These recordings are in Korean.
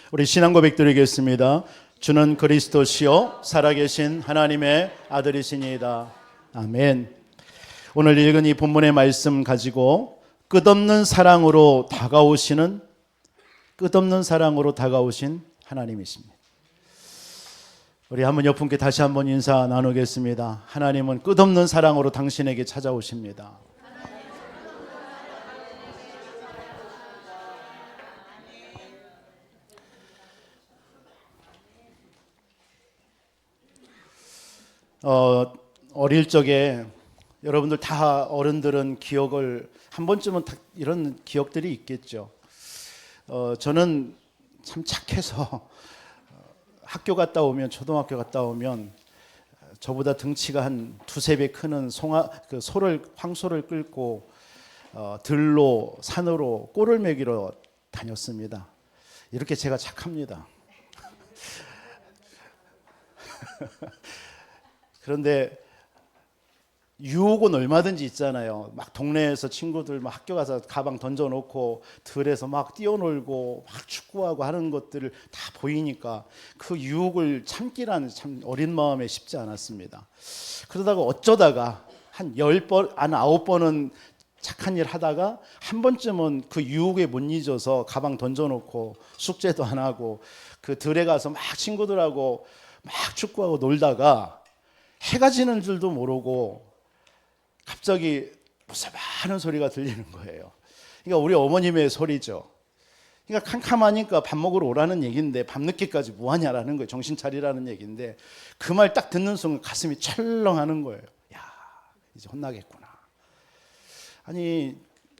우리 신앙 고백 드리겠습니다. 주는 그리스도시요 살아계신 하나님의 아들이시니이다. 아멘. 오늘 읽은 이 본문의 말씀 가지고 끝없는 사랑으로 다가오신 하나님이십니다. 우리 한번 옆분께 다시 한번 인사 나누겠습니다. 하나님은 끝없는 사랑으로 당신에게 찾아오십니다. 어릴 적에 여러분들 다 어른들은 기억을 한 번쯤은 다 이런 기억들이 있겠죠. 저는 참 착해서 학교 갔다 오면 초등학교 갔다 오면 저보다 등치가 한 두세 배 크는 황소를 끌고 들로 산으로 꼴을 먹이러 다녔습니다. 이렇게 제가 착합니다. 그런데 유혹은 얼마든지 있잖아요. 막 동네에서 친구들 막 학교 가서 가방 던져놓고 들에서 막 뛰어놀고 막 축구하고 하는 것들을 다 보이니까 그 유혹을 참기라는 참 어린 마음에 쉽지 않았습니다. 그러다가 어쩌다가 한 10번, 한 9번은 착한 일 하다가 한 번쯤은 그 유혹에 못 잊어서 가방 던져놓고 숙제도 안 하고 그 들에 가서 막 친구들하고 막 축구하고 놀다가 해가 지는 줄도 모르고 갑자기 무섭하는 소리가 들리는 거예요. 그러니까 우리 어머님의 소리죠. 그러니까 캄캄하니까 밥 먹으러 오라는 얘기인데 밤늦게까지 뭐 하냐라는 거예요. 정신 차리라는 얘기인데 그 말 딱 듣는 순간 가슴이 철렁하는 거예요. 야, 이제 혼나겠구나. 아니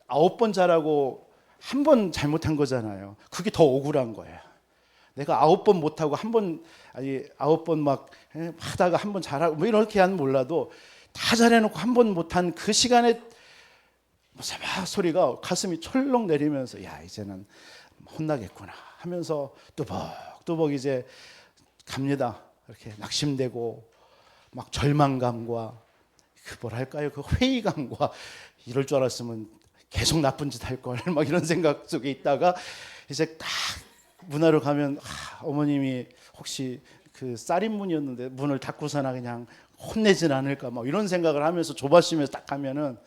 9번 잘하고 한 번 잘못한 거잖아요. 그게 더 억울한 거예요. 내가 9번 못하고 한 번, 아니 9번 막 하다가 한 번 잘하고 뭐 이렇게 하면 몰라도 다 잘해놓고 한 번 못한 그 시간에 막 소리가 가슴이 철렁 내리면서 야 이제는 혼나겠구나 하면서 뚜벅뚜벅 이제 갑니다. 이렇게 낙심되고 막 절망감과 그 뭐랄까요 그 회의감과 이럴 줄 알았으면 계속 나쁜 짓 할 걸 막 이런 생각 속에 있다가 이제 딱 문화로 가면 어머님이 혹시 그 쌀인문이었는데 문을 닫고서나 그냥 혼내진 않을까 막 이런 생각을 하면서 조바시면서 딱 가면은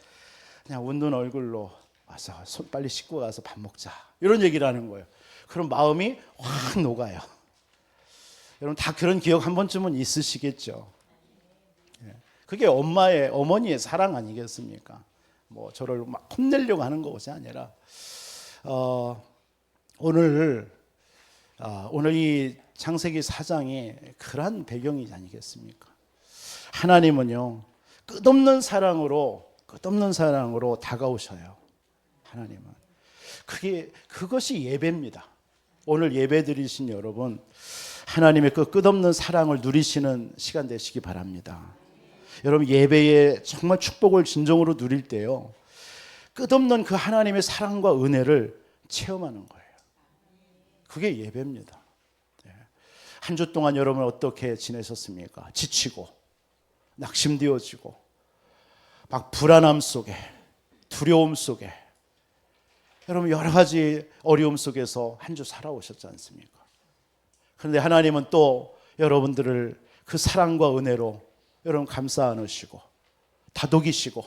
그냥 웃는 얼굴로 와서 손 빨리 씻고 가서 밥 먹자 이런 얘기를 하는 거예요. 그럼 마음이 확 녹아요. 여러분 다 그런 기억 한 번쯤은 있으시겠죠. 그게 어머니의 사랑 아니겠습니까? 뭐 저를 막 혼내려고 하는 것이 아니라 오늘 이 창세기 4장이 그러한 배경이 아니겠습니까? 하나님은요 끝없는 사랑으로 다가오셔요. 하나님은 그것이 예배입니다. 오늘 예배 드리신 여러분 하나님의 그 끝없는 사랑을 누리시는 시간 되시기 바랍니다. 여러분 예배에 정말 축복을 진정으로 누릴 때요 끝없는 그 하나님의 사랑과 은혜를 체험하는 거예요. 그게 예배입니다. 한 주 동안 여러분 어떻게 지내셨습니까? 지치고 낙심되어지고 막 불안함 속에 두려움 속에 여러분 여러 가지 어려움 속에서 한 주 살아오셨지 않습니까? 그런데 하나님은 또 여러분들을 그 사랑과 은혜로 여러분 감싸 안으시고 다독이시고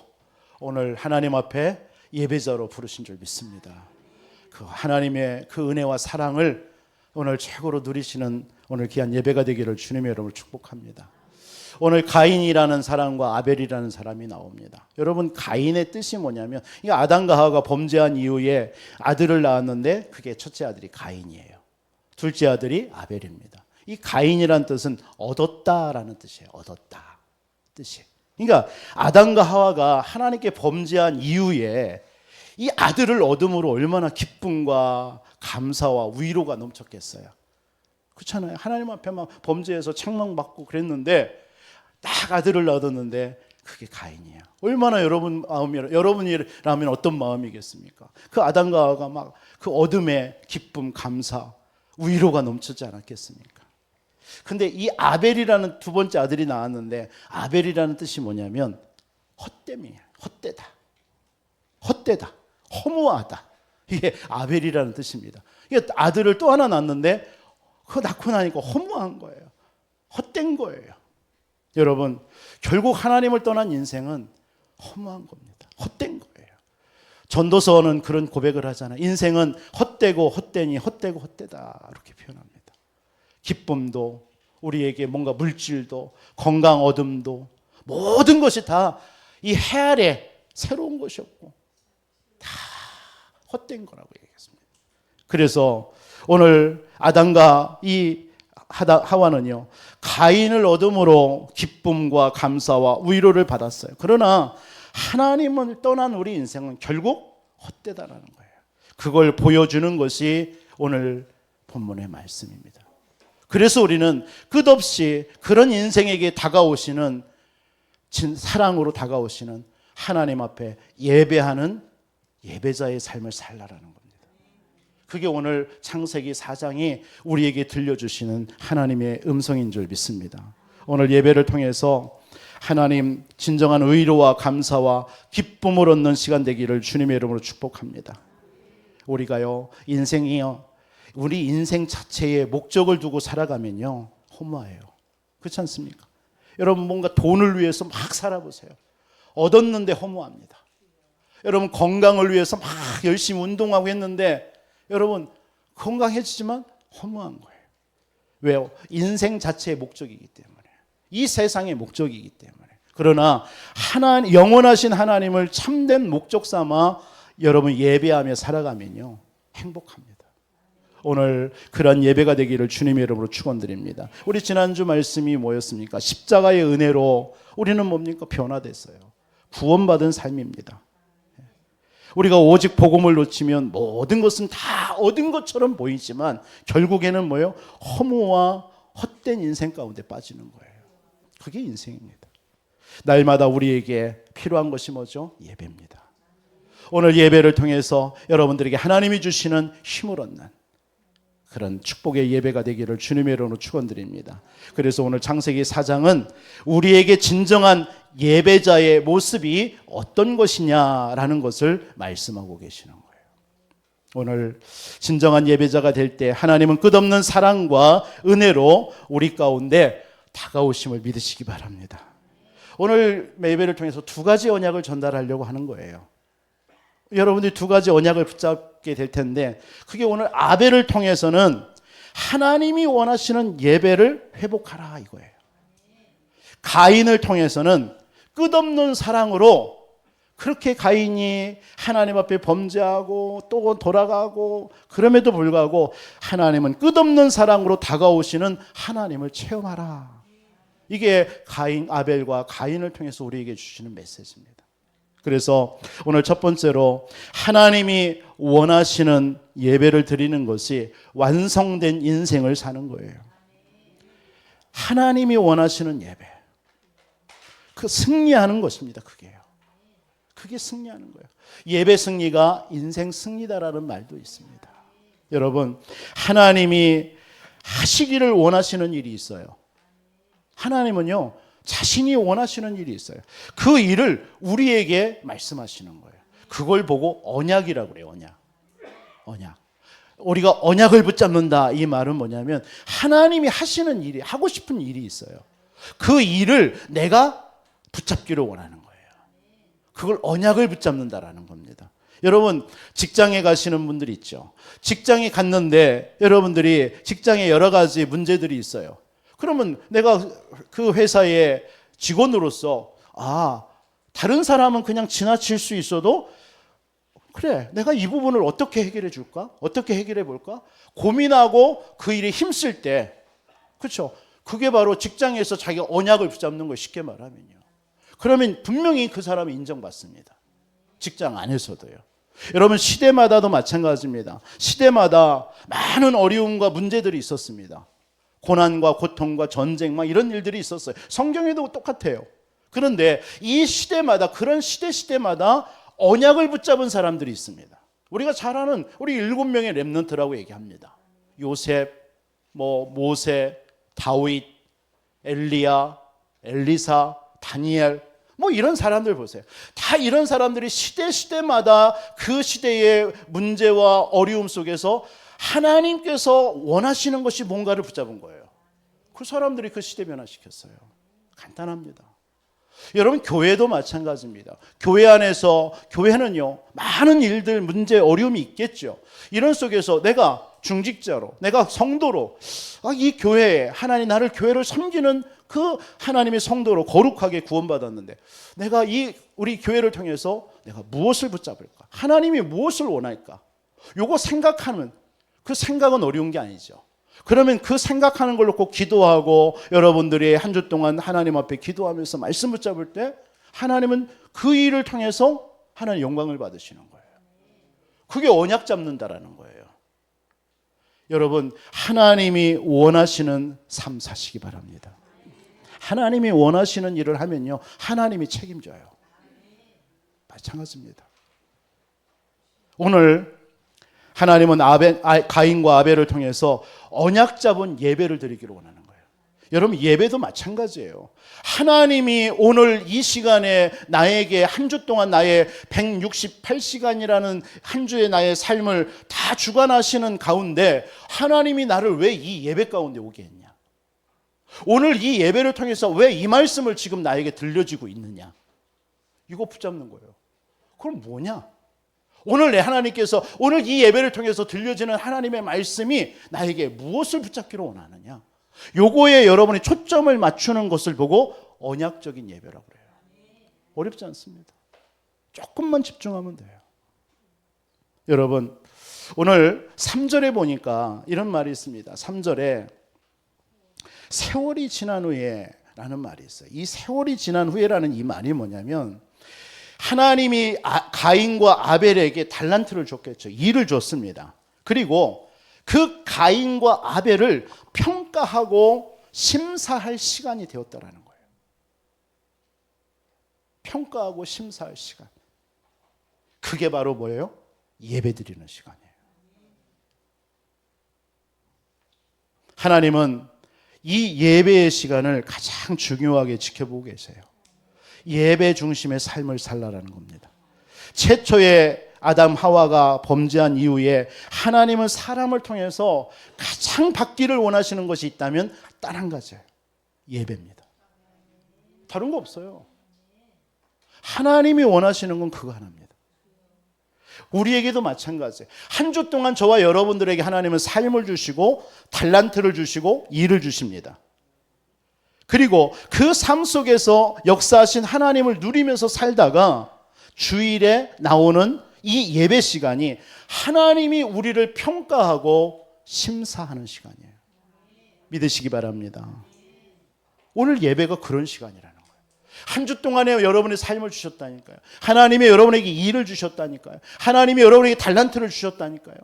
오늘 하나님 앞에 예배자로 부르신 줄 믿습니다. 그 하나님의 그 은혜와 사랑을 오늘 최고로 누리시는 오늘 귀한 예배가 되기를 주님의 이름으로 축복합니다. 오늘 가인이라는 사람과 아벨이라는 사람이 나옵니다. 여러분 가인의 뜻이 뭐냐면 이 아담과 하와가 범죄한 이후에 아들을 낳았는데 그게 첫째 아들이 가인이에요. 둘째 아들이 아벨입니다. 이 가인이라는 뜻은 얻었다라는 뜻이에요. 얻었다 뜻이. 그러니까 아담과 하와가 하나님께 범죄한 이후에 이 아들을 얻음으로 얼마나 기쁨과 감사와 위로가 넘쳤겠어요. 그렇잖아요. 하나님 앞에 막 범죄해서 책망받고 그랬는데 딱 아들을 얻었는데 그게 가인이에요. 얼마나 여러분이라면 어떤 마음이겠습니까? 그 아담과 하와가 막 그 어둠의 기쁨, 감사, 위로가 넘치지 않았겠습니까? 근데 이 아벨이라는 두 번째 아들이 나왔는데 아벨이라는 뜻이 뭐냐면 헛됨이에요. 헛되다, 허무하다. 이게 아벨이라는 뜻입니다. 이게 아들을 또 하나 낳았는데 그거 낳고 나니까 허무한 거예요. 헛된 거예요. 여러분, 결국 하나님을 떠난 인생은 허무한 겁니다. 헛된 거예요. 전도서는 그런 고백을 하잖아요. 인생은 헛되고 헛되니 헛되고 헛되다 이렇게 표현합니다. 기쁨도 우리에게 뭔가 물질도 건강 얻음도 모든 것이 다 이 해 아래 새로운 것이 없고 다 헛된 거라고 얘기했습니다. 그래서 오늘 아담과 이 하와는요, 가인을 얻음으로 기쁨과 감사와 위로를 받았어요. 그러나 하나님을 떠난 우리 인생은 결국 헛되다라는 거예요. 그걸 보여주는 것이 오늘 본문의 말씀입니다. 그래서 우리는 끝없이 그런 인생에게 다가오시는 사랑으로 다가오시는 하나님 앞에 예배하는 예배자의 삶을 살라라는 겁니다. 그게 오늘 창세기 4장이 우리에게 들려주시는 하나님의 음성인 줄 믿습니다. 오늘 예배를 통해서 하나님 진정한 의로와 감사와 기쁨을 얻는 시간 되기를 주님의 이름으로 축복합니다. 우리가요, 인생이요, 우리 인생 자체에 목적을 두고 살아가면요 허무해요. 그렇지 않습니까? 여러분, 뭔가 돈을 위해서 막 살아보세요. 얻었는데 허무합니다. 여러분, 건강을 위해서 막 열심히 운동하고 했는데 여러분, 건강해지지만 허무한 거예요. 왜요? 인생 자체의 목적이기 때문에, 이 세상의 목적이기 때문에. 그러나 영원하신 하나님을 참된 목적 삼아 여러분 예배하며 살아가면요 행복합니다. 오늘 그런 예배가 되기를 주님의 이름으로 축원드립니다. 우리 지난주 말씀이 뭐였습니까? 십자가의 은혜로 우리는 뭡니까? 변화됐어요. 구원받은 삶입니다. 우리가 오직 복음을 놓치면 모든 것은 다 얻은 것처럼 보이지만 결국에는 뭐예요? 허무와 헛된 인생 가운데 빠지는 거예요. 그게 인생입니다. 날마다 우리에게 필요한 것이 뭐죠? 예배입니다. 오늘 예배를 통해서 여러분들에게 하나님이 주시는 힘을 얻는 그런 축복의 예배가 되기를 주님의 이름으로 축원드립니다. 그래서 오늘 창세기 4장은 우리에게 진정한 예배자의 모습이 어떤 것이냐라는 것을 말씀하고 계시는 거예요. 오늘 진정한 예배자가 될 때 하나님은 끝없는 사랑과 은혜로 우리 가운데 다가오심을 믿으시기 바랍니다. 오늘 예배를 통해서 두 가지 언약을 전달하려고 하는 거예요. 여러분들이 두 가지 언약을 붙잡게 될 텐데, 그게 오늘 아벨을 통해서는 하나님이 원하시는 예배를 회복하라 이거예요. 가인을 통해서는 끝없는 사랑으로, 그렇게 가인이 하나님 앞에 범죄하고 또 돌아가고 그럼에도 불구하고 하나님은 끝없는 사랑으로 다가오시는 하나님을 체험하라. 이게 아벨과 가인을 통해서 우리에게 주시는 메시지입니다. 그래서 오늘 첫 번째로 하나님이 원하시는 예배를 드리는 것이 완성된 인생을 사는 거예요. 하나님이 원하시는 예배, 그 승리하는 것입니다. 그게 승리하는 거예요. 예배 승리가 인생 승리다라는 말도 있습니다. 여러분, 하나님이 하시기를 원하시는 일이 있어요. 하나님은요, 자신이 원하시는 일이 있어요. 그 일을 우리에게 말씀하시는 거예요. 그걸 보고 언약이라고 그래요. 언약. 우리가 언약을 붙잡는다, 이 말은 뭐냐면 하나님이 하시는 일이, 하고 싶은 일이 있어요. 그 일을 내가 붙잡기를 원하는 거예요. 그걸 언약을 붙잡는다라는 겁니다. 여러분, 직장에 가시는 분들이 있죠. 직장에 갔는데 여러분들이 직장에 여러 가지 문제들이 있어요. 그러면 내가 그 회사의 직원으로서 다른 사람은 그냥 지나칠 수 있어도 그래, 내가 이 부분을 어떻게 해결해 줄까? 어떻게 해결해 볼까? 고민하고 그 일에 힘쓸 때, 그렇죠? 그게 바로 직장에서 자기가 언약을 붙잡는 거예요. 쉽게 말하면요. 그러면 분명히 그 사람이 인정받습니다. 직장 안에서도요. 여러분, 시대마다도 마찬가지입니다. 시대마다 많은 어려움과 문제들이 있었습니다. 고난과 고통과 전쟁 막 이런 일들이 있었어요. 성경에도 똑같아요. 그런데 이 시대마다, 그런 시대마다 언약을 붙잡은 사람들이 있습니다. 우리가 잘 아는 우리 7명의 렘넌트라고 얘기합니다. 요셉, 모세, 다윗, 엘리야, 엘리사, 다니엘, 이런 사람들 보세요. 다 이런 사람들이 시대마다 그 시대의 문제와 어려움 속에서 하나님께서 원하시는 것이 뭔가를 붙잡은 거예요. 그 사람들이 그 시대 변화시켰어요. 간단합니다. 여러분, 교회도 마찬가지입니다. 교회 안에서, 교회는요, 많은 일들, 문제, 어려움이 있겠죠. 이런 속에서 내가 중직자로, 내가 성도로, 이 교회에, 하나님 나를 교회를 섬기는 그 하나님의 성도로 거룩하게 구원받았는데, 내가 우리 교회를 통해서 내가 무엇을 붙잡을까? 하나님이 무엇을 원할까? 요거 생각하면, 그 생각은 어려운 게 아니죠. 그러면 그 생각하는 걸로 꼭 기도하고 여러분들이 한 주 동안 하나님 앞에 기도하면서 말씀 붙잡을 때 하나님은 그 일을 통해서 하나님 영광을 받으시는 거예요. 그게 언약 잡는다라는 거예요. 여러분, 하나님이 원하시는 삶 사시기 바랍니다. 하나님이 원하시는 일을 하면요, 하나님이 책임져요. 마찬가지입니다. 오늘 하나님은 가인과 아벨을 통해서 언약 잡은 예배를 드리기를 원하는 거예요. 여러분, 예배도 마찬가지예요. 하나님이 오늘 이 시간에 나에게 한 주 동안 나의 168시간이라는 한 주의 나의 삶을 다 주관하시는 가운데 하나님이 나를 왜 이 예배 가운데 오게 했냐? 오늘 이 예배를 통해서 왜 이 말씀을 지금 나에게 들려지고 있느냐? 이거 붙잡는 거예요. 그럼 뭐냐? 오늘 내 하나님께서 오늘 이 예배를 통해서 들려지는 하나님의 말씀이 나에게 무엇을 붙잡기를 원하느냐? 요거에 여러분이 초점을 맞추는 것을 보고 언약적인 예배라고 그래요. 어렵지 않습니다. 조금만 집중하면 돼요. 여러분, 오늘 3절에 보니까 이런 말이 있습니다. 3절에 세월이 지난 후에 라는 말이 있어요. 이 세월이 지난 후에라는 이 말이 뭐냐면 하나님이 가인과 아벨에게 달란트를 줬겠죠. 일을 줬습니다. 그리고 그 가인과 아벨을 평가하고 심사할 시간이 되었다라는 거예요. 평가하고 심사할 시간. 그게 바로 뭐예요? 예배드리는 시간이에요. 하나님은 이 예배의 시간을 가장 중요하게 지켜보고 계세요. 예배 중심의 삶을 살라라는 겁니다. 최초의 아담 하와가 범죄한 이후에 하나님은 사람을 통해서 가장 받기를 원하시는 것이 있다면 단 한 가지예요. 예배입니다. 다른 거 없어요. 하나님이 원하시는 건 그거 하나입니다. 우리에게도 마찬가지예요. 한 주 동안 저와 여러분들에게 하나님은 삶을 주시고 달란트를 주시고 일을 주십니다. 그리고 그 삶 속에서 역사하신 하나님을 누리면서 살다가 주일에 나오는 이 예배 시간이 하나님이 우리를 평가하고 심사하는 시간이에요. 믿으시기 바랍니다. 오늘 예배가 그런 시간이라는 거예요. 한 주 동안에 여러분의 삶을 주셨다니까요. 하나님이 여러분에게 일을 주셨다니까요. 하나님이 여러분에게 달란트를 주셨다니까요.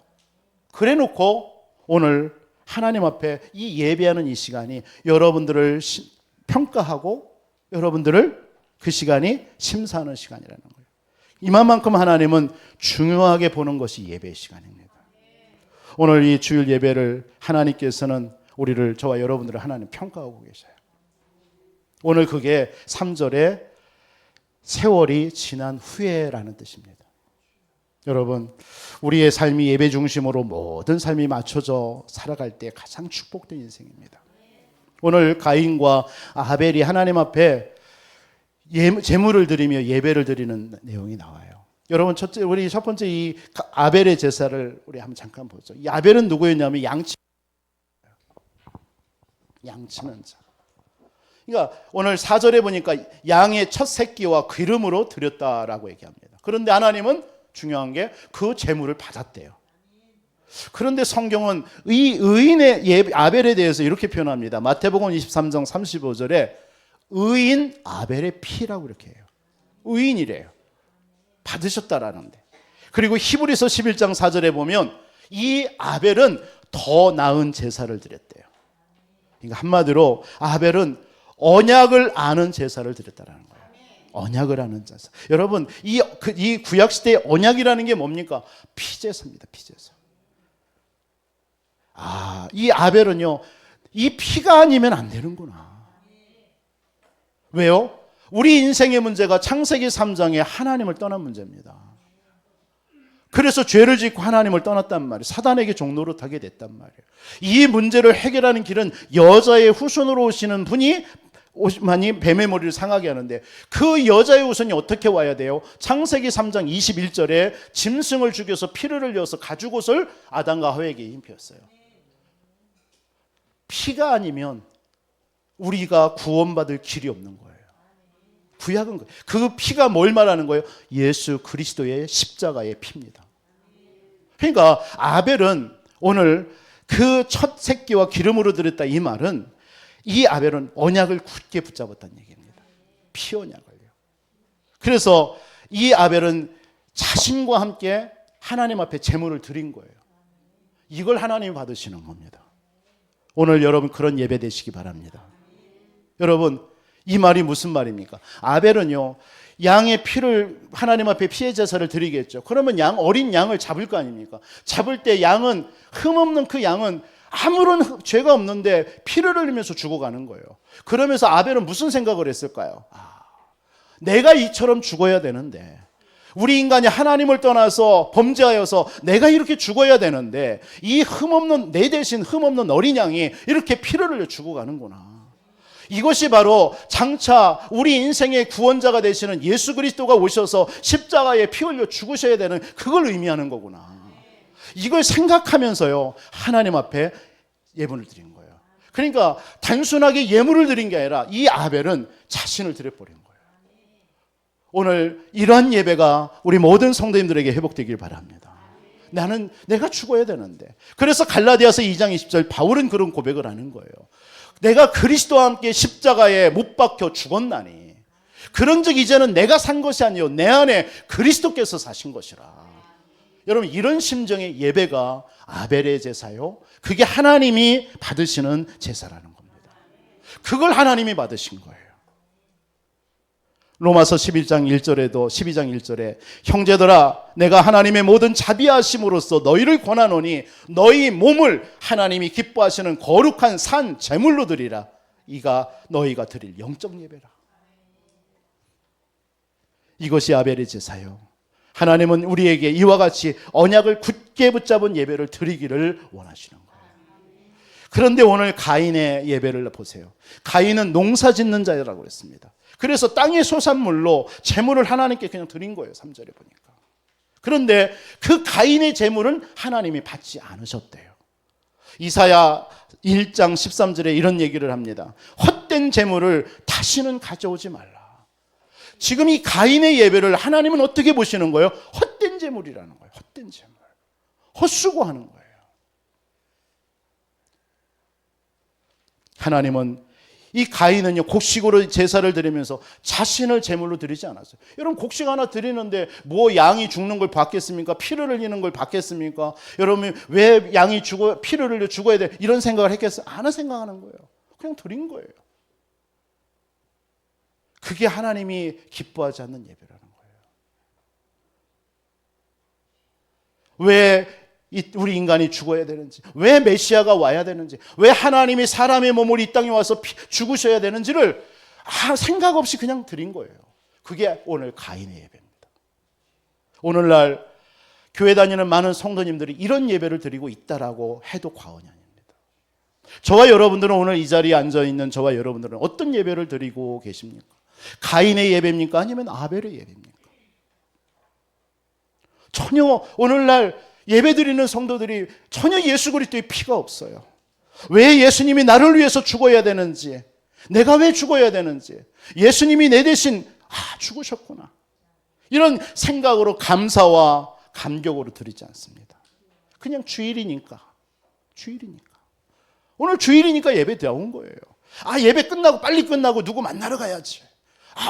그래 놓고 오늘 하나님 앞에 이 예배하는 이 시간이 여러분들을 평가하고 여러분들을 그 시간이 심사하는 시간이라는 거예요. 이만큼 하나님은 중요하게 보는 것이 예배의 시간입니다. 오늘 이 주일 예배를 하나님께서는 우리를, 저와 여러분들을 하나님 평가하고 계셔요. 오늘 그게 3절에 세월이 지난 후에라는 뜻입니다. 여러분, 우리의 삶이 예배 중심으로 모든 삶이 맞춰져 살아갈 때 가장 축복된 인생입니다. 오늘 가인과 아벨이 하나님 앞에 제물을 드리며 예배를 드리는 내용이 나와요. 여러분, 우리 첫 번째 이 아벨의 제사를 우리 한번 잠깐 보죠. 이 아벨은 누구였냐면 양치는 자. 그러니까 오늘 4절에 보니까 양의 첫 새끼와 기름으로 드렸다라고 얘기합니다. 그런데 하나님은 중요한 게 그 제물을 받았대요. 그런데 성경은 이 의인의 아벨에 대해서 이렇게 표현합니다. 마태복음 23장 35절에 의인 아벨의 피라고 이렇게 해요. 의인이래요. 받으셨다라는데. 그리고 히브리서 11장 4절에 보면 이 아벨은 더 나은 제사를 드렸대요. 그러니까 한마디로 아벨은 언약을 아는 제사를 드렸다라는 거예요. 언약을 아는 제사. 여러분, 이 구약 시대의 언약이라는 게 뭡니까? 피제사입니다. 피제사. 이 아벨은요, 이 피가 아니면 안 되는구나. 왜요? 우리 인생의 문제가 창세기 3장에 하나님을 떠난 문제입니다. 그래서 죄를 짓고 하나님을 떠났단 말이에요. 사단에게 종노릇하게 됐단 말이에요. 이 문제를 해결하는 길은 여자의 후손으로 오시는 분이 만이 뱀의 머리를 상하게 하는데, 그 여자의 후손이 어떻게 와야 돼요? 창세기 3장 21절에 짐승을 죽여서 피를 흘려서 가죽옷을 아담과 하와에게 입혔어요. 피가 아니면 우리가 구원받을 길이 없는 거예요. 구약은 그 피가 뭘 말하는 거예요? 예수 그리스도의 십자가의 피입니다. 그러니까 아벨은 오늘 그 첫 새끼와 기름으로 드렸다, 이 말은, 이 아벨은 언약을 굳게 붙잡았다는 얘기입니다. 피 언약을요. 그래서 이 아벨은 자신과 함께 하나님 앞에 제물을 드린 거예요. 이걸 하나님이 받으시는 겁니다. 오늘 여러분 그런 예배 되시기 바랍니다. 여러분, 이 말이 무슨 말입니까? 아벨은요, 양의 피를 하나님 앞에 피해 제사를 드리겠죠. 그러면 어린 양을 잡을 거 아닙니까? 잡을 때 양은, 흠없는 그 양은 아무런 죄가 없는데 피를 흘리면서 죽어가는 거예요. 그러면서 아벨은 무슨 생각을 했을까요? 내가 이처럼 죽어야 되는데, 우리 인간이 하나님을 떠나서 범죄하여서 내가 이렇게 죽어야 되는데, 이 흠없는, 내 대신 흠없는 어린 양이 이렇게 피를 흘려 죽어가는구나. 이것이 바로 장차 우리 인생의 구원자가 되시는 예수 그리스도가 오셔서 십자가에 피 흘려 죽으셔야 되는, 그걸 의미하는 거구나. 이걸 생각하면서요, 하나님 앞에 예물을 드린 거예요. 그러니까 단순하게 예물을 드린 게 아니라 이 아벨은 자신을 드려버린 거예요. 오늘 이러한 예배가 우리 모든 성도님들에게 회복되길 바랍니다. 내가 죽어야 되는데. 그래서 갈라디아서 2장 20절 바울은 그런 고백을 하는 거예요. 내가 그리스도와 함께 십자가에 못 박혀 죽었나니 그런즉 이제는 내가 산 것이 아니요 내 안에 그리스도께서 사신 것이라. 여러분, 이런 심정의 예배가 아벨의 제사요, 그게 하나님이 받으시는 제사라는 겁니다. 그걸 하나님이 받으신 거예요. 로마서 11장 1절에도 12장 1절에 형제들아 내가 하나님의 모든 자비하심으로써 너희를 권하노니 너희 몸을 하나님이 기뻐하시는 거룩한 산 제물로 드리라. 이가 너희가 드릴 영적 예배라. 이것이 아벨의 제사요. 하나님은 우리에게 이와 같이 언약을 굳게 붙잡은 예배를 드리기를 원하시는 거예요. 그런데 오늘 가인의 예배를 보세요. 가인은 농사 짓는 자라고 했습니다. 그래서 땅의 소산물로 제물을 하나님께 그냥 드린 거예요. 3절에 보니까. 그런데 그 가인의 제물은 하나님이 받지 않으셨대요. 이사야 1장 13절에 이런 얘기를 합니다. 헛된 제물을 다시는 가져오지 말라. 지금 이 가인의 예배를 하나님은 어떻게 보시는 거예요? 헛된 제물이라는 거예요. 헛된 제물. 헛수고하는 거예요. 하나님은 이 가인은요, 곡식으로 제사를 드리면서 자신을 제물로 드리지 않았어요. 여러분, 곡식 하나 드리는데 뭐 양이 죽는 걸 받겠습니까? 피를 흘리는 걸 받겠습니까? 여러분, 왜 양이 피를 흘려 죽어야 돼? 이런 생각을 했겠어요? 안 생각하는 거예요. 그냥 드린 거예요. 그게 하나님이 기뻐하지 않는 예배라는 거예요. 왜 우리 인간이 죽어야 되는지, 왜 메시아가 와야 되는지, 왜 하나님이 사람의 몸을 이 땅에 와서 죽으셔야 되는지를 생각 없이 그냥 드린 거예요. 그게 오늘 가인의 예배입니다. 오늘날 교회 다니는 많은 성도님들이 이런 예배를 드리고 있다라고 해도 과언이 아닙니다. 저와 여러분들은 오늘 이 자리에 앉아있는 저와 여러분들은 어떤 예배를 드리고 계십니까? 가인의 예배입니까? 아니면 아벨의 예배입니까? 전혀 오늘날 예배드리는 성도들이 전혀 예수 그리스도의 피가 없어요. 왜 예수님이 나를 위해서 죽어야 되는지, 내가 왜 죽어야 되는지, 예수님이 내 대신 죽으셨구나, 이런 생각으로 감사와 감격으로 드리지 않습니다. 그냥 주일이니까. 오늘 주일이니까 예배 나온 거예요. 예배 끝나고 빨리 끝나고 누구 만나러 가야지,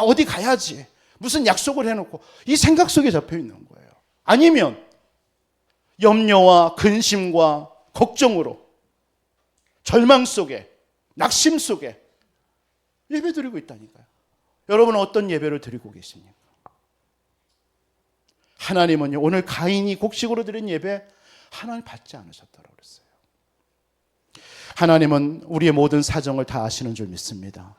어디 가야지, 무슨 약속을 해놓고 이 생각 속에 잡혀 있는 거예요. 아니면 염려와 근심과 걱정으로, 절망 속에, 낙심 속에 예배 드리고 있다니까요. 여러분은 어떤 예배를 드리고 계십니까? 하나님은요, 오늘 가인이 곡식으로 드린 예배 하나님 받지 않으셨다고 그랬어요. 하나님은 우리의 모든 사정을 다 아시는 줄 믿습니다.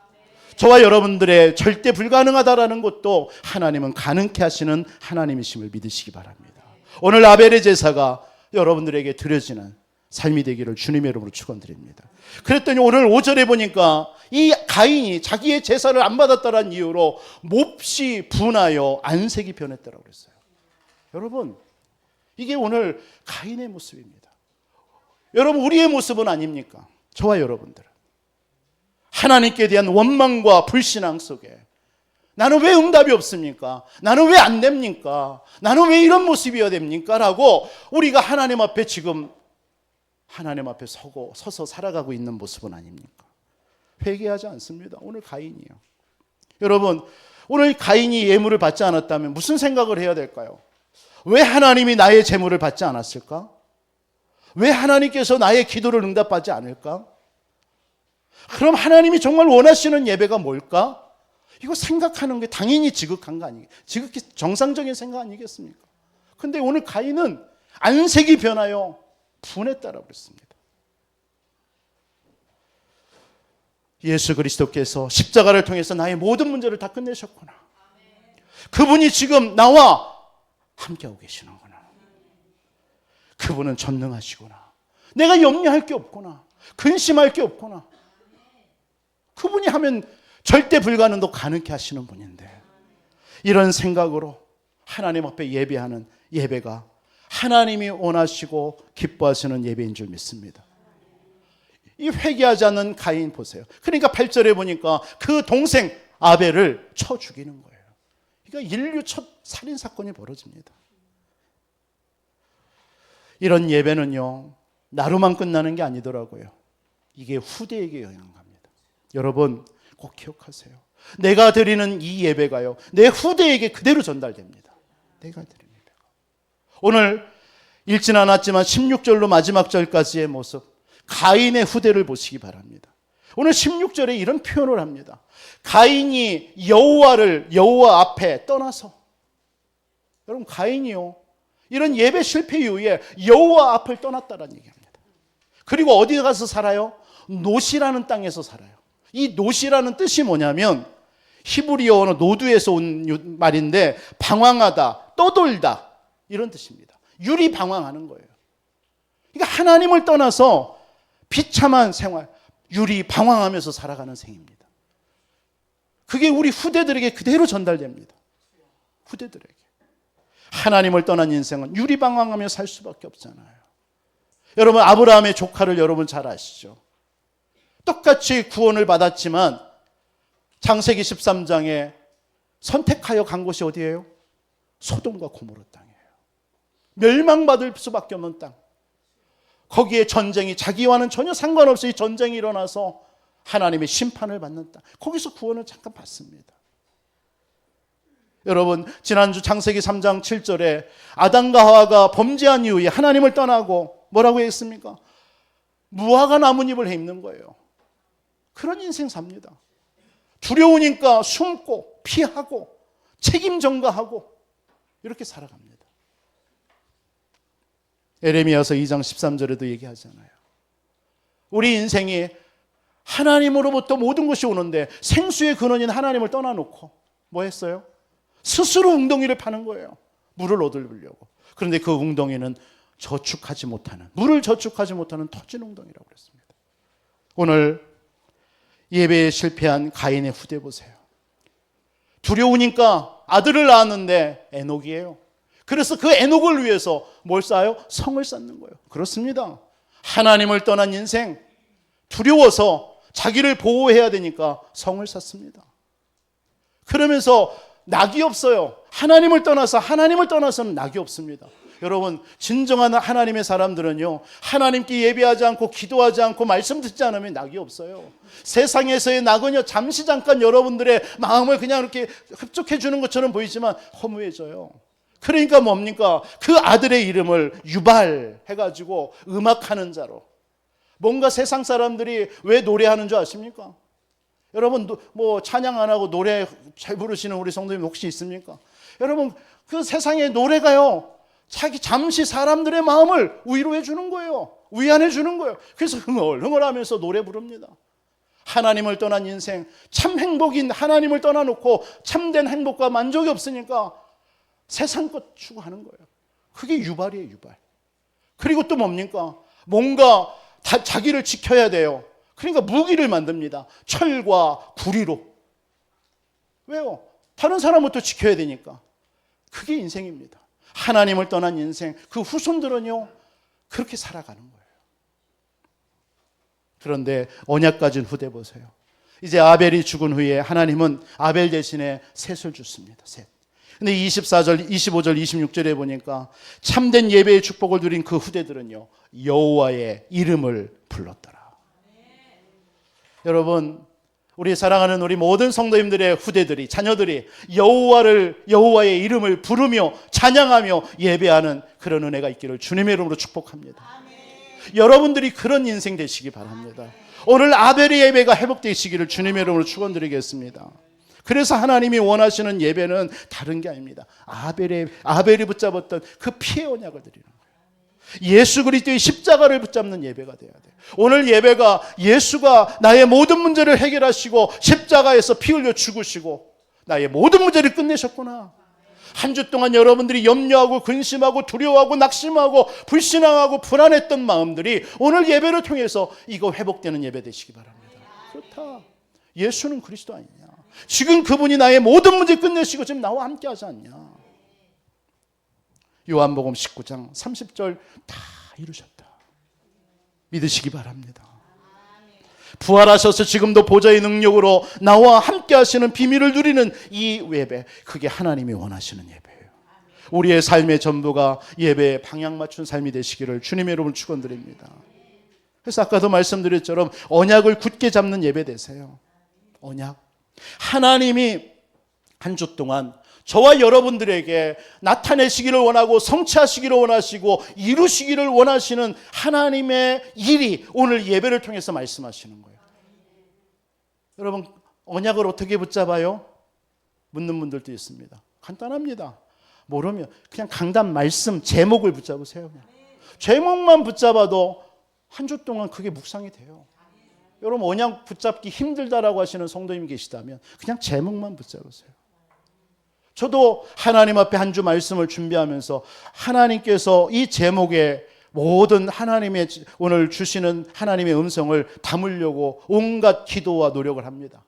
저와 여러분들의 절대 불가능하다라는 것도 하나님은 가능케 하시는 하나님이심을 믿으시기 바랍니다. 오늘 아벨의 제사가 여러분들에게 드려지는 삶이 되기를 주님의 이름으로 축원드립니다. 그랬더니 오늘 5절에 보니까 이 가인이 자기의 제사를 안 받았다는 이유로 몹시 분하여 안색이 변했다고 그랬어요. 여러분, 이게 오늘 가인의 모습입니다. 여러분, 우리의 모습은 아닙니까? 저와 여러분들은 하나님께 대한 원망과 불신앙 속에 나는 왜 응답이 없습니까? 나는 왜 안 됩니까? 나는 왜 이런 모습이어야 됩니까? 라고 우리가 하나님 앞에 지금 하나님 앞에 서서 살아가고 있는 모습은 아닙니까? 회개하지 않습니다. 오늘 가인이요. 여러분, 오늘 가인이 예물을 받지 않았다면 무슨 생각을 해야 될까요? 왜 하나님이 나의 제물을 받지 않았을까? 왜 하나님께서 나의 기도를 응답하지 않을까? 그럼 하나님이 정말 원하시는 예배가 뭘까? 이거 생각하는 게 당연히 지극한 거 아니겠어요? 지극히 정상적인 생각 아니겠습니까? 근데 오늘 가인은 안색이 변하여 분했다라고 그랬습니다. 예수 그리스도께서 십자가를 통해서 나의 모든 문제를 다 끝내셨구나. 그분이 지금 나와 함께하고 계시는구나. 그분은 전능하시구나. 내가 염려할 게 없구나. 근심할 게 없구나. 그분이 하면 절대 불가능도 가능케 하시는 분인데, 이런 생각으로 하나님 앞에 예배하는 예배가 하나님이 원하시고 기뻐하시는 예배인 줄 믿습니다. 이 회개하지 않는 가인 보세요. 그러니까 8절에 보니까 그 동생 아벨을 쳐 죽이는 거예요. 그러니까 인류 첫 살인 사건이 벌어집니다. 이런 예배는요, 나로만 끝나는 게 아니더라고요. 이게 후대에게 영향을 갑니다. 여러분 꼭 기억하세요. 내가 드리는 이 예배가요, 내 후대에게 그대로 전달됩니다. 내가 드리는 예배가. 오늘 읽진 않았지만 16절로 마지막 절까지의 모습, 가인의 후대를 보시기 바랍니다. 오늘 16절에 이런 표현을 합니다. 가인이 여호와 앞에 떠나서, 여러분 가인이요, 이런 예배 실패 이후에 여호와 앞을 떠났다는 얘기합니다. 그리고 어디 가서 살아요? 노시라는 땅에서 살아요. 이 노시라는 뜻이 뭐냐면 히브리어는 노두에서 온 말인데 방황하다, 떠돌다 이런 뜻입니다. 유리 방황하는 거예요. 그러니까 하나님을 떠나서 비참한 생활, 유리 방황하면서 살아가는 생입니다. 그게 우리 후대들에게 그대로 전달됩니다. 후대들에게. 하나님을 떠난 인생은 유리 방황하며 살 수밖에 없잖아요. 여러분 아브라함의 조카를 여러분 잘 아시죠? 똑같이 구원을 받았지만 창세기 13장에 선택하여 간 곳이 어디예요? 소돔과 고모라 땅이에요. 멸망받을 수밖에 없는 땅. 거기에 전쟁이, 자기와는 전혀 상관없이 이 전쟁이 일어나서 하나님의 심판을 받는 땅. 거기서 구원을 잠깐 받습니다. 여러분 지난주 창세기 3장 7절에 아담과 하와가 범죄한 이후에 하나님을 떠나고 뭐라고 했습니까? 무화과 나뭇잎을 입는 거예요. 그런 인생 삽니다. 두려우니까 숨고 피하고 책임 전가하고 이렇게 살아갑니다. 에레미야서 2장 13절에도 얘기하잖아요. 우리 인생이 하나님으로부터 모든 것이 오는데 생수의 근원인 하나님을 떠나놓고 뭐 했어요? 스스로 웅덩이를 파는 거예요. 물을 얻으려고. 그런데 그 웅덩이는 저축하지 못하는, 물을 저축하지 못하는 터진 웅덩이라고 그랬습니다. 오늘 예배에 실패한 가인의 후대 보세요. 두려우니까 아들을 낳았는데 에녹이에요. 그래서 그 에녹을 위해서 뭘 쌓아요? 성을 쌓는 거예요. 그렇습니다. 하나님을 떠난 인생, 두려워서 자기를 보호해야 되니까 성을 쌓습니다. 그러면서 낙이 없어요. 하나님을 떠나서는 낙이 없습니다. 여러분 진정한 하나님의 사람들은요, 하나님께 예배하지 않고 기도하지 않고 말씀 듣지 않으면 낙이 없어요. 세상에서의 낙은요, 잠시 잠깐 여러분들의 마음을 그냥 이렇게 흡족해 주는 것처럼 보이지만 허무해져요. 그러니까 뭡니까? 그 아들의 이름을 유발 해가지고 음악하는 자로. 뭔가 세상 사람들이 왜 노래하는 줄 아십니까? 여러분 뭐 찬양 안 하고 노래 잘 부르시는 우리 성도님 혹시 있습니까? 여러분 그 세상의 노래가요, 자기 잠시 사람들의 마음을 위로해 주는 거예요. 위안해 주는 거예요. 그래서 흥얼흥얼하면서 노래 부릅니다. 하나님을 떠난 인생, 참 행복인 하나님을 떠나놓고 참된 행복과 만족이 없으니까 세상 것 추구하는 거예요. 그게 유발이에요, 유발. 그리고 또 뭡니까? 뭔가 자기를 지켜야 돼요. 그러니까 무기를 만듭니다. 철과 구리로. 왜요? 다른 사람부터 지켜야 되니까. 그게 인생입니다. 하나님을 떠난 인생, 그 후손들은요, 그렇게 살아가는 거예요. 그런데 언약 가진 후대 보세요. 이제 아벨이 죽은 후에 하나님은 아벨 대신에 셋을 주습니다. 셋. 근데 24절, 25절, 26절에 보니까 참된 예배의 축복을 누린 그 후대들은요, 여호와의 이름을 불렀더라. 여러분, 우리 사랑하는 우리 모든 성도님들의 후대들이, 자녀들이 여호와의 이름을 부르며 찬양하며 예배하는 그런 은혜가 있기를 주님의 이름으로 축복합니다. 여러분들이 그런 인생 되시기 바랍니다. 오늘 아벨의 예배가 회복되시기를 주님의 이름으로 축원드리겠습니다. 그래서 하나님이 원하시는 예배는 다른 게 아닙니다. 아벨이 붙잡았던 그 피의 언약을 드리는 거예요. 예수 그리스도의 십자가를 붙잡는 예배가 돼야 돼요. 오늘 예배가 예수가 나의 모든 문제를 해결하시고 십자가에서 피 흘려 죽으시고 나의 모든 문제를 끝내셨구나. 한 주 동안 여러분들이 염려하고 근심하고 두려워하고 낙심하고 불신앙하고 불안했던 마음들이 오늘 예배를 통해서 이거 회복되는 예배 되시기 바랍니다. 그렇다. 예수는 그리스도 아니냐. 지금 그분이 나의 모든 문제 끝내시고 지금 나와 함께 하지 않냐. 요한복음 19장 30절 다 이루셨다. 믿으시기 바랍니다. 부활하셔서 지금도 보좌의 능력으로 나와 함께 하시는 비밀을 누리는 이 예배, 그게 하나님이 원하시는 예배예요. 우리의 삶의 전부가 예배에 방향 맞춘 삶이 되시기를 주님의 이름으로 축원드립니다. 그래서 아까도 말씀드렸처럼 언약을 굳게 잡는 예배 되세요. 언약. 하나님이 한 주 동안 저와 여러분들에게 나타내시기를 원하고 성취하시기를 원하시고 이루시기를 원하시는 하나님의 일이 오늘 예배를 통해서 말씀하시는 거예요. 여러분, 언약을 어떻게 붙잡아요? 묻는 분들도 있습니다. 간단합니다. 모르면 그냥 강단 말씀 제목을 붙잡으세요. 그냥. 제목만 붙잡아도 한 주 동안 그게 묵상이 돼요. 여러분, 언약 붙잡기 힘들다라고 하시는 성도님 계시다면 그냥 제목만 붙잡으세요. 저도 하나님 앞에 한 주 말씀을 준비하면서 하나님께서 이 제목에 모든 하나님의 오늘 주시는 하나님의 음성을 담으려고 온갖 기도와 노력을 합니다.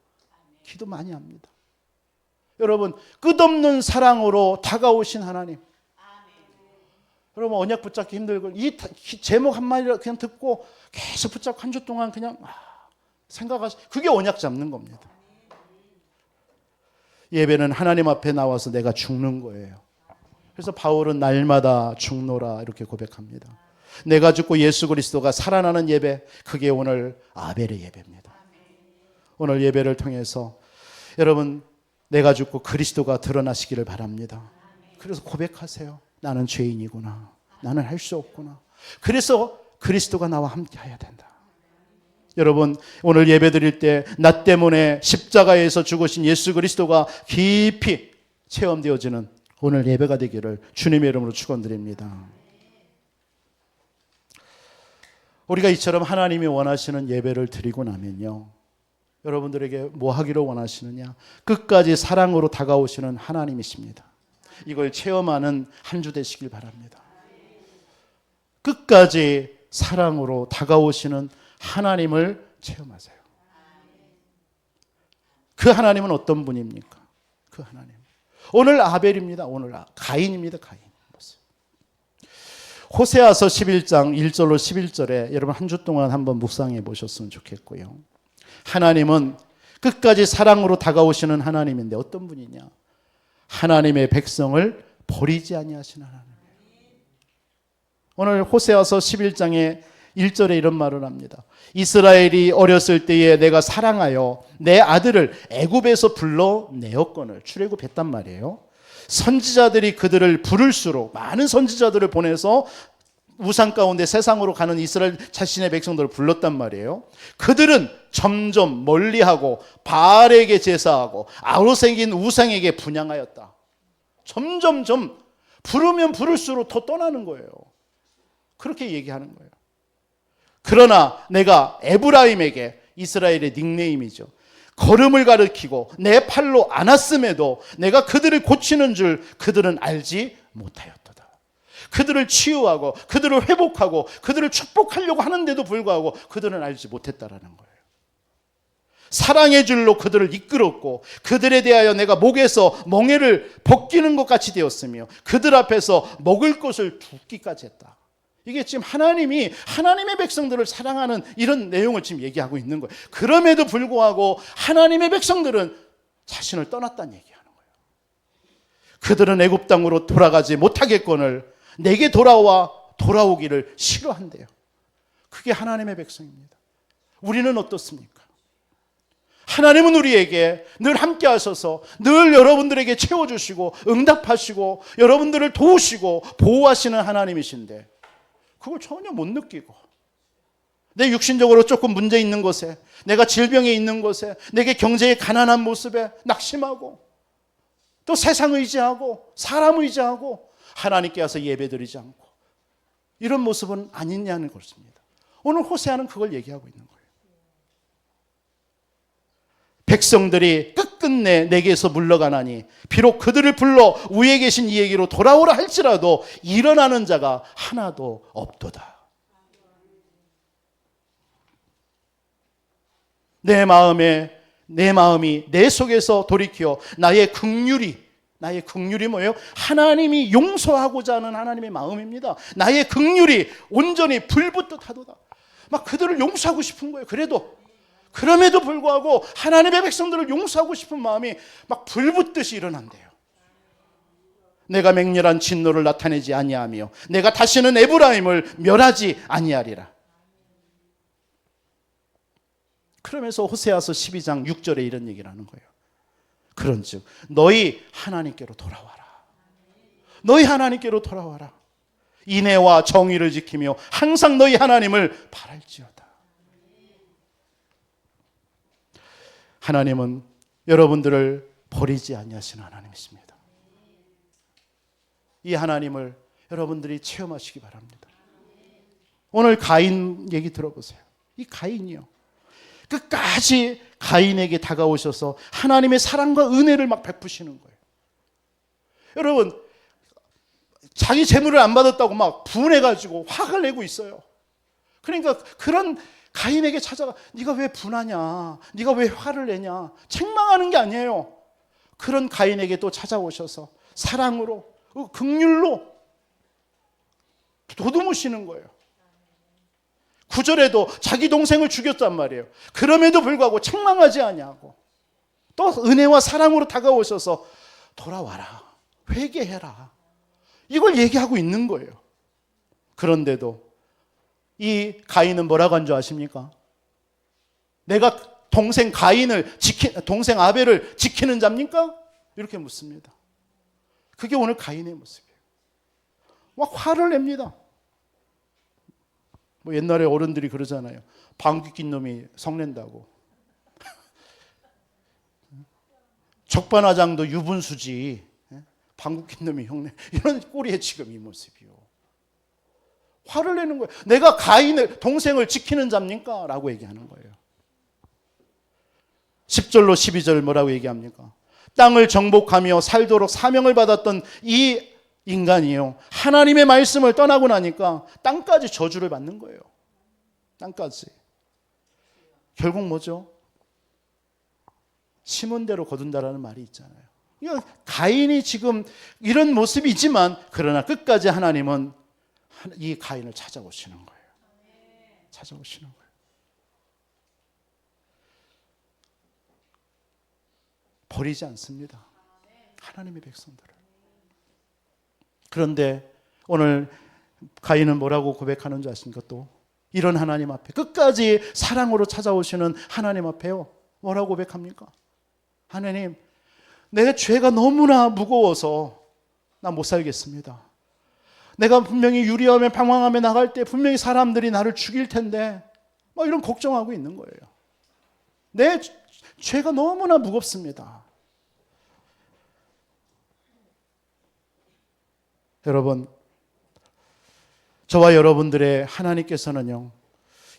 기도 많이 합니다. 여러분, 끝없는 사랑으로 다가오신 하나님. 여러분, 언약 붙잡기 힘들고 이 제목 한마디를 그냥 듣고 계속 붙잡고 한 주 동안 그냥 생각하시, 그게 언약 잡는 겁니다. 예배는 하나님 앞에 나와서 내가 죽는 거예요. 그래서 바울은 날마다 죽노라 이렇게 고백합니다. 내가 죽고 예수 그리스도가 살아나는 예배, 그게 오늘 아벨의 예배입니다. 오늘 예배를 통해서 여러분, 내가 죽고 그리스도가 드러나시기를 바랍니다. 그래서 고백하세요. 나는 죄인이구나. 나는 할 수 없구나. 그래서 그리스도가 나와 함께 해야 된다. 여러분, 오늘 예배 드릴 때 나 때문에 십자가에서 죽으신 예수 그리스도가 깊이 체험되어지는 오늘 예배가 되기를 주님의 이름으로 축원드립니다. 우리가 이처럼 하나님이 원하시는 예배를 드리고 나면요, 여러분들에게 뭐 하기를 원하시느냐? 끝까지 사랑으로 다가오시는 하나님이십니다. 이걸 체험하는 한 주 되시길 바랍니다. 끝까지 사랑으로 다가오시는 하나님을 체험하세요. 그 하나님은 어떤 분입니까? 그 하나님. 오늘 아벨입니다. 오늘 가인입니다. 가인. 호세아서 11장 1절로 11절에 여러분 한 주 동안 한번 묵상해 보셨으면 좋겠고요. 하나님은 끝까지 사랑으로 다가오시는 하나님인데 어떤 분이냐? 하나님의 백성을 버리지 아니하시는 하나님이에요. 오늘 호세아서 11장에 1절에 이런 말을 합니다. 이스라엘이 어렸을 때에 내가 사랑하여 내 아들을 애굽에서 불러내었거늘. 출애굽했단 말이에요. 선지자들이 그들을 부를수록 많은 선지자들을 보내서 우상 가운데 세상으로 가는 이스라엘 자신의 백성들을 불렀단 말이에요. 그들은 점점 멀리하고 바알에게 제사하고 아우생긴 우상에게 분향하였다. 점점점 부르면 부를수록 더 떠나는 거예요. 그렇게 얘기하는 거예요. 그러나 내가 에브라임에게, 이스라엘의 닉네임이죠, 걸음을 가르치고 내 팔로 안았음에도 내가 그들을 고치는 줄 그들은 알지 못하였도다. 그들을 치유하고 그들을 회복하고 그들을 축복하려고 하는데도 불구하고 그들은 알지 못했다라는 거예요. 사랑의 줄로 그들을 이끌었고 그들에 대하여 내가 목에서 멍에를 벗기는 것 같이 되었으며 그들 앞에서 먹을 것을 줍기까지 했다. 이게 지금 하나님이 하나님의 백성들을 사랑하는 이런 내용을 지금 얘기하고 있는 거예요. 그럼에도 불구하고 하나님의 백성들은 자신을 떠났다는 얘기하는 거예요. 그들은 애굽 땅으로 돌아가지 못하겠거늘 내게 돌아오기를 싫어한대요. 그게 하나님의 백성입니다. 우리는 어떻습니까? 하나님은 우리에게 늘 함께 하셔서 늘 여러분들에게 채워주시고 응답하시고 여러분들을 도우시고 보호하시는 하나님이신데 그걸 전혀 못 느끼고 내 육신적으로 조금 문제 있는 것에 내가 질병에 있는 것에 내게 경제에 가난한 모습에 낙심하고 또 세상 의지하고 사람 의지하고 하나님께 와서 예배드리지 않고 이런 모습은 아니냐는 것입니다. 오늘 호세아는 그걸 얘기하고 있는 거예요. 백성들이 끝끝내 내게서 물러가나니 비록 그들을 불러 위에 계신 이에게로 돌아오라 할지라도 일어나는 자가 하나도 없도다. 내 마음이 내 속에서 돌이켜 나의 긍휼이 뭐예요? 하나님이 용서하고자 하는 하나님의 마음입니다. 나의 긍휼이 온전히 불붙듯 하도다. 막 그들을 용서하고 싶은 거예요. 그럼에도 불구하고 하나님의 백성들을 용서하고 싶은 마음이 막 불붙듯이 일어난대요. 내가 맹렬한 진노를 나타내지 아니하며 내가 다시는 에브라임을 멸하지 아니하리라. 그러면서 호세아서 12장 6절에 이런 얘기를 하는 거예요. 그런즉 너희 하나님께로 돌아와라. 너희 하나님께로 돌아와라. 인애와 정의를 지키며 항상 너희 하나님을 바랄지어다. 하나님은 여러분들을 버리지 아니하시는 하나님이십니다. 이 하나님을 여러분들이 체험하시기 바랍니다. 오늘 가인 얘기 들어보세요. 이 가인이요. 끝까지 가인에게 다가오셔서 하나님의 사랑과 은혜를 막 베푸시는 거예요. 여러분, 자기 재물을 안 받았다고 막 분해가지고 화를 내고 있어요. 그러니까 그런 가인에게 찾아가 네가 왜 분하냐? 네가 왜 화를 내냐? 책망하는 게 아니에요. 그런 가인에게 또 찾아오셔서 사랑으로 긍휼로 도드무시는 거예요. 9절에도 자기 동생을 죽였단 말이에요. 그럼에도 불구하고 책망하지 아니하고 또 은혜와 사랑으로 다가오셔서 돌아와라. 회개해라. 이걸 얘기하고 있는 거예요. 그런데도 이 가인은 뭐라고 한 줄 아십니까? 내가 동생 아벨을 지키는 자입니까? 이렇게 묻습니다. 그게 오늘 가인의 모습이에요. 막 화를 냅니다. 뭐 옛날에 어른들이 그러잖아요. 방귀 낀 놈이 성낸다고. 적반하장도 유분수지. 방귀 낀 놈이 형내. 이런 꼴이에요 지금 이 모습이요. 화를 내는 거예요. 내가 동생을 지키는 자입니까? 라고 얘기하는 거예요. 10절로 12절 뭐라고 얘기합니까? 땅을 정복하며 살도록 사명을 받았던 이 인간이요. 하나님의 말씀을 떠나고 나니까 땅까지 저주를 받는 거예요. 땅까지. 결국 뭐죠? 심은 대로 거둔다라는 말이 있잖아요. 가인이 지금 이런 모습이지만 그러나 끝까지 하나님은 이 가인을 찾아오시는 거예요. 찾아오시는 거예요. 버리지 않습니다. 하나님의 백성들을. 그런데 오늘 가인은 뭐라고 고백하는 줄 아십니까? 또 이런 하나님 앞에 끝까지 사랑으로 찾아오시는 하나님 앞에요. 뭐라고 고백합니까? 하나님, 내 죄가 너무나 무거워서 나 못 살겠습니다. 내가 분명히 유리하며 방황하며 나갈 때 분명히 사람들이 나를 죽일 텐데 막 이런 걱정하고 있는 거예요. 내 죄가 너무나 무겁습니다. 여러분, 저와 여러분들의 하나님께서는요,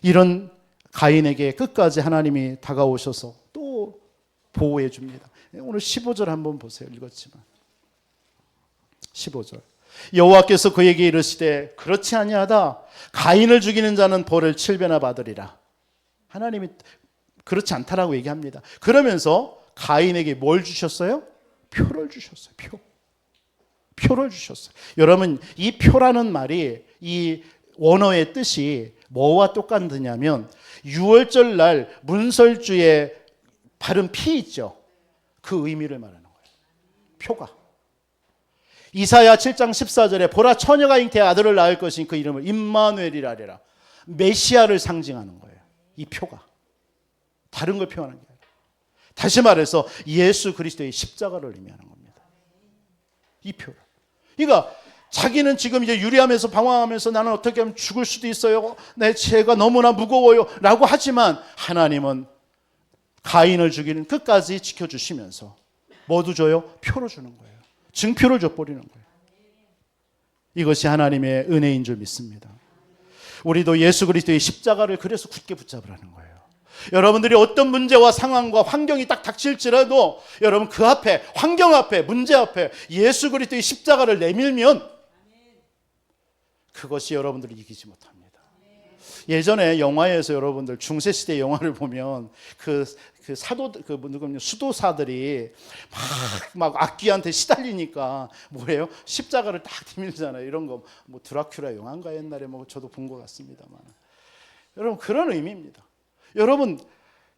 이런 가인에게 끝까지 하나님이 다가오셔서 또 보호해 줍니다. 오늘 15절 한번 보세요. 읽었지만 15절. 여호와께서 그에게 이르시되 그렇지 아니하다. 가인을 죽이는 자는 벌을 7배나 받으리라. 하나님이 그렇지 않다라고 얘기합니다. 그러면서 가인에게 뭘 주셨어요? 표를 주셨어요. 표를 주셨어요. 여러분, 이 표라는 말이 이 원어의 뜻이 뭐와 똑같느냐면 6월절 날 문설주에 바른 피 있죠. 그 의미를 말하는 거예요. 표가. 이사야 7장 14절에 보라 처녀가 잉태해 아들을 낳을 것이니 그 이름을 임마누엘이라 하리라. 메시아를 상징하는 거예요. 이 표가. 다른 걸 표현하는 게 아니라. 다시 말해서 예수 그리스도의 십자가를 의미하는 겁니다. 이 표를. 그러니까 자기는 지금 이제 유리하면서 방황하면서 나는 어떻게 하면 죽을 수도 있어요. 내 죄가 너무나 무거워요. 라고 하지만 하나님은 가인을 죽이는 끝까지 지켜주시면서 뭐도 줘요? 표로 주는 거예요. 증표를 줘버리는 거예요. 이것이 하나님의 은혜인 줄 믿습니다. 우리도 예수 그리스도의 십자가를 그래서 굳게 붙잡으라는 거예요. 여러분들이 어떤 문제와 상황과 환경이 딱 닥칠지라도 여러분 그 앞에, 환경 앞에, 문제 앞에 예수 그리스도의 십자가를 내밀면 그것이 여러분들을 이기지 못합니다. 예전에 영화에서 여러분들 중세시대 영화를 보면 그 수도사들이 막 악귀한테 시달리니까 뭐예요? 십자가를 딱 내밀잖아요. 이런 거 뭐 드라큘라 영화인가 옛날에 뭐 저도 본 것 같습니다만. 여러분 그런 의미입니다.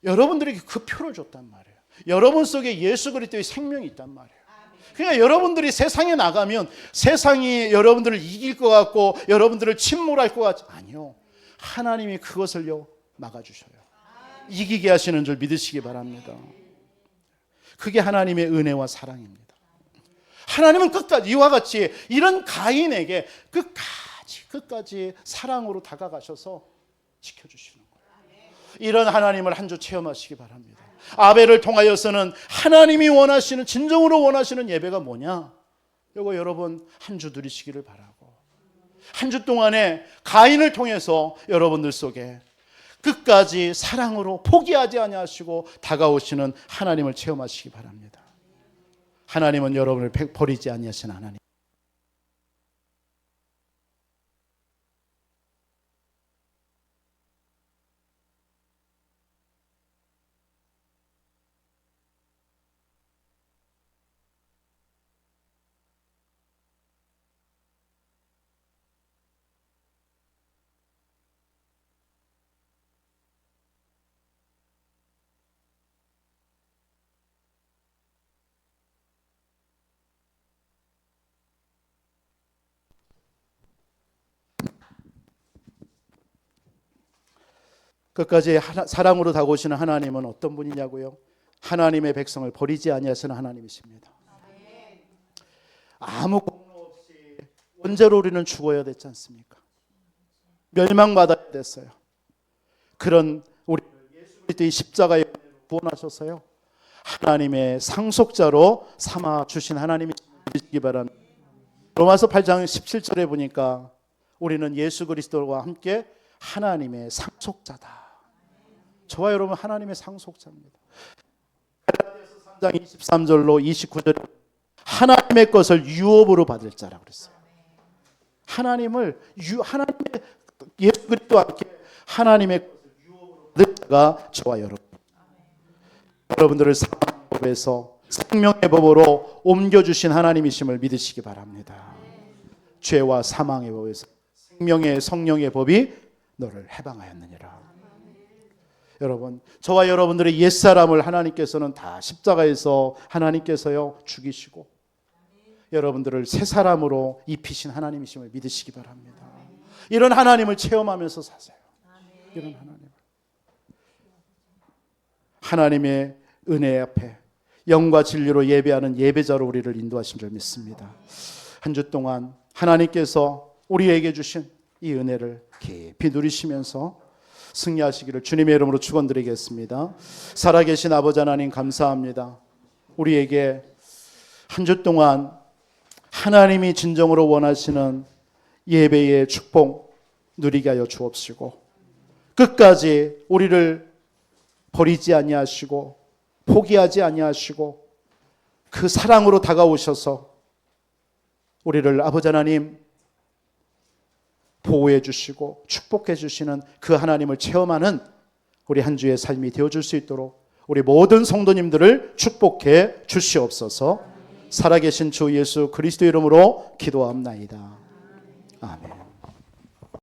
여러분들에게 그 표를 줬단 말이에요. 여러분 속에 예수 그리스도의 생명이 있단 말이에요. 그러니까 여러분들이 세상에 나가면 세상이 여러분들을 이길 것 같고 여러분들을 침몰할 것 같지 아니요. 하나님이 그것을요 막아주셔요. 이기게 하시는 줄 믿으시기 바랍니다. 그게 하나님의 은혜와 사랑입니다. 하나님은 끝까지 이와 같이 이런 가인에게 끝까지 사랑으로 다가가셔서 지켜주시는 거예요. 이런 하나님을 한 주 체험하시기 바랍니다. 아벨을 통하여서는 하나님이 원하시는 진정으로 원하시는 예배가 뭐냐? 이거 여러분 한 주 누리시기를 바라고 한 주 동안에 가인을 통해서 여러분들 속에 끝까지 사랑으로 포기하지 아니하시고 다가오시는 하나님을 체험하시기 바랍니다. 하나님은 여러분을 버리지 아니하시는 하나님. 끝까지 사랑으로 다가오시는 하나님은 어떤 분이냐고요? 하나님의 백성을 버리지 아니하시는 하나님이십니다. 아무 공로 없이 원죄로 우리는 죽어야 됐지 않습니까? 멸망받아야 됐어요. 그런 우리 예수 그리스도의 십자가에 구원하셔서요 하나님의 상속자로 삼아 주신 하나님이 되시기 바랍니다. 로마서 8장 17절에 보니까 우리는 예수 그리스도와 함께 하나님의 상속자다. 저와 여러분 하나님의 상속자입니다. 갈라디아서 3장 23절로 29절에 하나님의 것을 유업으로 받을 자라고 그랬어요. 하나님의 예수 그리스도와 함께 하나님의 것을 유업으로 받을 자가 저와 여러분들을 사랑의 법에서 생명의 법으로 옮겨주신 하나님이심을 믿으시기 바랍니다. 죄와 사망의 법에서 생명의 성령의 법이 너를 해방하였느니라. 여러분 저와 여러분들의 옛사람을 하나님께서는 다 십자가에서 하나님께서요 죽이시고 여러분들을 새 사람으로 입히신 하나님이심을 믿으시기 바랍니다. 이런 하나님을 체험하면서 사세요. 이런 하나님의 은혜 앞에 영과 진리로 예배하는 예배자로 우리를 인도하신 줄 믿습니다. 한 주 동안 하나님께서 우리에게 주신 이 은혜를 깊이 누리시면서 승리하시기를 주님의 이름으로 축원드리겠습니다. 살아계신 아버지 하나님 감사합니다. 우리에게 한 주 동안 하나님이 진정으로 원하시는 예배의 축복 누리게 하여 주옵시고 끝까지 우리를 버리지 아니하시고 포기하지 아니하시고 그 사랑으로 다가오셔서 우리를 아버지 하나님 보호해 주시고 축복해 주시는 그 하나님을 체험하는 우리 한 주의 삶이 되어줄 수 있도록 우리 모든 성도님들을 축복해 주시옵소서. 살아계신 주 예수 그리스도 이름으로 기도합나이다. 아멘.